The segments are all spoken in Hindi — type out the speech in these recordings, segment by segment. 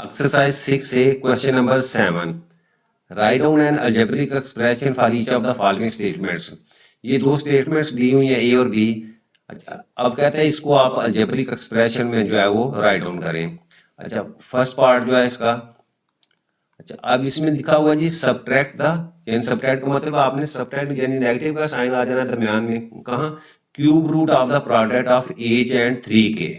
Exercise 6A, question number 7. Write down an algebraic expression for each of the following statements. ये दो स्टेटमेंट्स दी हुई हैं ए और बी। अच्छा, अब कहते हैं इसको आप अलजेब्रिक एक्सप्रेशन में जो है वो राइट डाउन करें। अच्छा, फर्स्ट पार्ट जो है इसका, अच्छा अब इसमें लिखा हुआ जी सब्ट्रैक्ट द, यानी सब्ट्रैक्ट का मतलब आपने सब्ट्रैक्ट यानी नेगेटिव का साइन आ जाना दरमियान में, कहाँ, cube root of the product of H and 3k,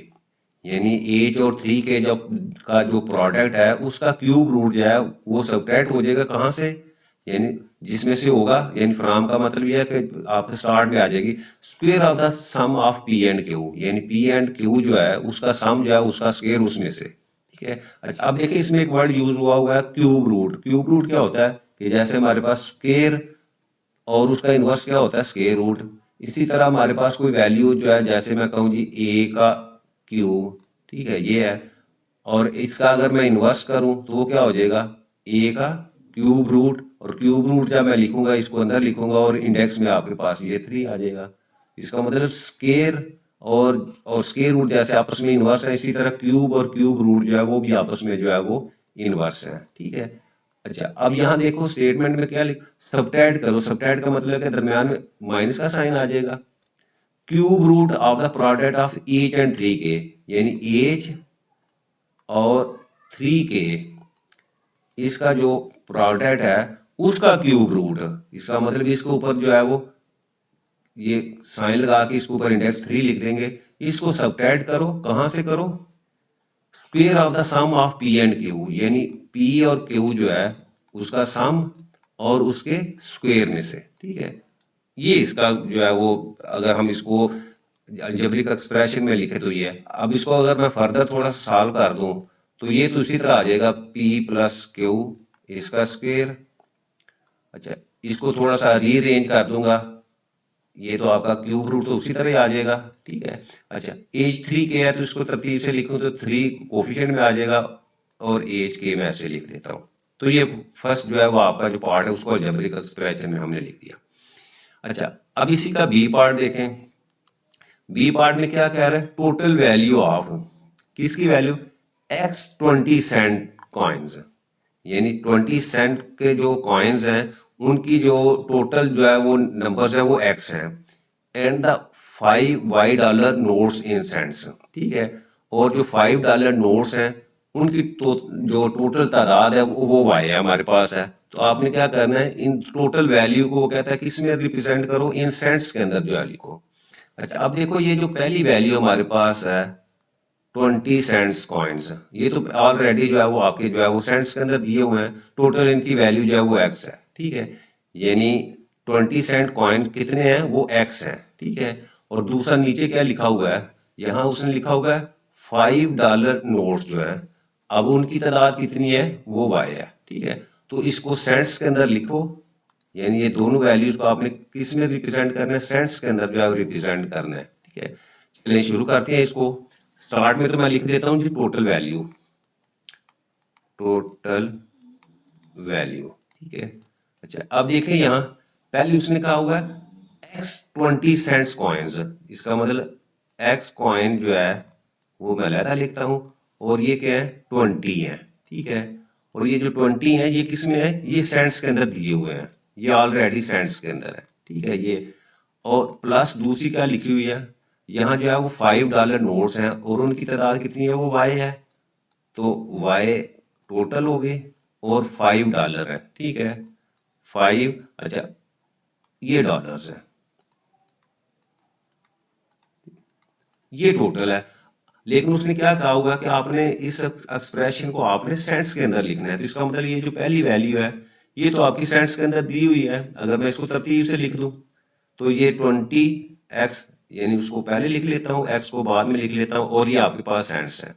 यानी एच और 3k जब का जो प्रोडक्ट है उसका क्यूब रूट जो है वो सब्ट्रैक्ट हो जाएगा कहाँ से, यानी जिसमें से होगा, यानी फ्रॉम का मतलब यह है कि आपके स्टार्ट में आ जाएगी square of the sum of P and Q, यानी पी एंड क्यू जो है उसका सम जो है उसका स्क्वायर उसमें से। ठीक है। अच्छा, अब देखिए इसमें एक वर्ड यूज हुआ है क्यूब रूट। क्यूब रूट क्या होता है कि जैसे हमारे पास स्क्वायर और उसका इन्वर्स क्या होता है स्क्वायर रूट, इसी तरह हमारे पास कोई वैल्यू जो है, जैसे मैं कहूँ जी ए का क्यूब, ठीक है ये है, और इसका अगर मैं इन्वर्स करूं तो वो क्या हो जाएगा ए का क्यूब रूट, और क्यूब रूट जब मैं लिखूंगा इसको अंदर लिखूंगा और इंडेक्स में आपके पास ये 3 आ जाएगा। इसका मतलब स्केयर और स्केयर रूट जैसे आपस में इन्वर्स है, इसी तरह क्यूब और क्यूब रूट जो है वो भी आपस में जो है वो इन्वर्स है। ठीक है। अच्छा, अब यहाँ देखो स्टेटमेंट में क्या लिख, सब्ट्रैक्ट करो। सब्ट्रैक्ट का मतलब है दरमियान में माइनस का साइन आ जाएगा। Cube root of the product of H and 3k, यानी एच और 3k इसका जो प्रोडक्ट है उसका क्यूब रूट, इसका मतलब इसके ऊपर जो है वो ये साइन लगा के इसके ऊपर इंडेक्स 3 लिख देंगे। इसको सब्ट्रैक्ट करो, कहाँ से करो, square of the sum of P and Q, यानी पी और क्यू जो है उसका सम और उसके स्क्वायर में से। ठीक है, ये इसका जो है वो, अगर हम इसको अलजेब्रिक एक्सप्रेशन में लिखे तो ये है। अब इसको अगर मैं फर्दर थोड़ा सॉल्व कर दूं तो ये तो इसी तरह आ जाएगा p प्लस क्यू इसका स्क्वायर। अच्छा, इसको थोड़ा सा रीअरेंज कर दूंगा, ये तो आपका क्यूब रूट तो उसी तरह आ जाएगा। ठीक है। अच्छा, एज 3k है तो इसको तरतीब से लिखूं तो 3 कोफिशिएंट में आ जाएगा और एज के मैं ऐसे लिख देता हूँ। तो ये फर्स्ट जो है वो आपका जो पार्ट है उसको अलजेब्रिक एक्सप्रेशन में हमने लिख दिया। अच्छा, अब इसी का बी पार्ट देखें। बी पार्ट में क्या कह रहा है, टोटल वैल्यू ऑफ, किसकी वैल्यू, एक्स 20 सेंट कॉइन्स, यानी 20 सेंट के जो कॉइन्स हैं उनकी जो टोटल जो है वो नंबर्स है वो एक्स हैं, and the 5 Y dollar notes in cents. ठीक है, और जो $5 नोट्स हैं उनकी तो जो टोटल तादाद है वो वाई है हमारे पास है। तो आपने क्या करना है, इन टोटल वैल्यू को वो कहता है किस में रिप्रेजेंट करो, इन सेंट्स के अंदर जो है लिखो। अच्छा, अब देखो ये जो पहली वैल्यू हमारे पास है 20 सेंट्स कॉइन्स, ये तो ऑलरेडी जो है वो आपके जो है वो सेंट्स के अंदर दिए हुए हैं, टोटल इनकी वैल्यू जो है वो एक्स है। ठीक है, यानी 20 सेंट कॉइन कितने हैं, वो एक्स हैं। ठीक है, और दूसरा नीचे क्या लिखा हुआ है, यहाँ उसने लिखा हुआ है $5 नोट्स जो है, अब उनकी तादाद कितनी है, वो वाई है। ठीक है, तो इसको सेंट्स के अंदर लिखो, यानी ये दोनों वैल्यूज को आपने किस में रिप्रेजेंट करना है, सेंट्स के अंदर जो है रिप्रेजेंट करना है। ठीक है, चलिए शुरू करते हैं इसको। स्टार्ट में तो मैं लिख देता हूँ जी टोटल वैल्यू, टोटल वैल्यू। ठीक है। अच्छा, अब देखें यहाँ पहले उसने कहा हुआ है एक्स 20 सेंट्स कॉइन्स, इसका मतलब एक्स कॉइन जो है वो मैं अलग लिखता हूँ, और ये क्या है 20 है। ठीक है, और ये जो 20 है ये किस में है, ये सेंट्स के अंदर दिए हुए हैं, ये ऑलरेडी सेंट्स के अंदर है। ठीक है, ये और प्लस दूसरी क्या लिखी हुई है, यहाँ जो है वो $5 नोट्स हैं और उनकी तादाद कितनी है, वो वाई है, तो वाई टोटल हो गए और $5 है। ठीक है, 5, अच्छा ये डॉलर्स है, ये टोटल है। लेकिन उसने क्या कहा होगा कि आपने इस एक्सप्रेशन को आपने सेंट्स के अंदर लिखना है, तो इसका मतलब ये जो पहली वैल्यू है ये तो आपकी सेंट्स के अंदर दी हुई है। अगर मैं इसको तरतीब से लिख दूं तो ये 20x, यानी उसको पहले लिख लेता हूँ, x को बाद में लिख लेता हूँ, और ये आपके पास सेंट्स है।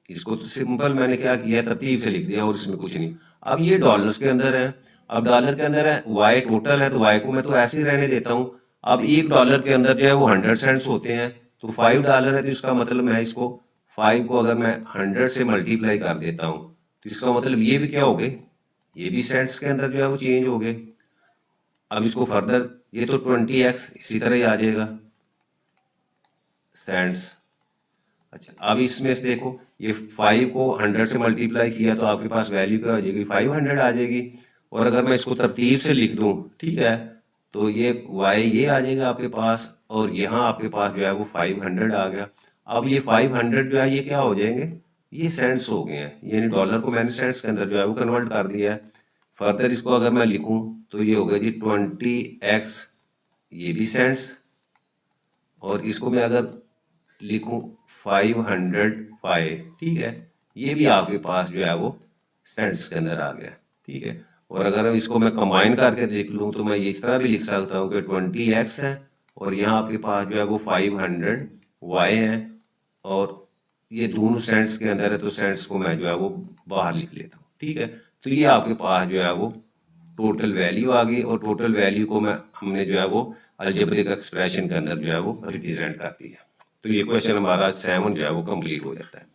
इसको तो सिंपल मैंने क्या किया है, तरतीब से लिख दिया और इसमें कुछ नहीं। अब ये डॉलर्स के अंदर है, अब डॉलर के अंदर है, वाई टोटल है तो वाई को मैं तो ऐसे ही रहने देता हूँ। अब $1 के अंदर जो है वो 100 सेंट्स होते हैं, तो $5 है तो इसका मतलब मैं इसको 5 को अगर मैं 100 से मल्टीप्लाई कर देता हूँ तो इसका मतलब ये भी क्या हो गए, ये भी सेंट्स के अंदर जो है वो चेंज हो गए। अब इसको फर्दर ये तो 20x इसी तरह ही आ जाएगा सेंट्स। अच्छा, अब इसमें से देखो ये 5 को 100 से मल्टीप्लाई किया तो आपके पास वैल्यू क्या हो जाएगी, 500 आ जाएगी। और अगर मैं इसको तरतीब से लिख दूं, ठीक है, तो ये y ये आ जाएगा आपके पास, और यहाँ आपके पास जो है वो 500 आ गया। अब ये 500 जो है ये क्या हो जाएंगे, ये सेंट्स हो गए हैं, यानी डॉलर को मैंने सेंट्स के अंदर जो है वो कन्वर्ट कर दिया है। फर्दर इसको अगर मैं लिखूं तो ये हो गया जी 20x, ये भी सेंट्स, और इसको मैं अगर लिखूं 505, ठीक है, ये भी आपके पास जो है वो सेंट्स के अंदर आ गया, ठीक है। और अगर इसको मैं कंबाइन करके देख लूँ तो मैं इस तरह भी लिख सकता हूँ कि 20x है और यहाँ आपके पास जो है वो 500y है, और ये दोनों सेंट्स के अंदर है तो सेंट्स को मैं जो है वो बाहर लिख लेता हूँ, ठीक है। तो ये आपके पास जो है वो टोटल वैल्यू आ गई, और टोटल वैल्यू को हमने जो है वो अलजेब्रिक एक्सप्रेशन के अंदर जो है वो रिप्रेजेंट कर दिया। तो ये क्वेश्चन हमारा 7 जो है वो कंप्लीट हो जाता है।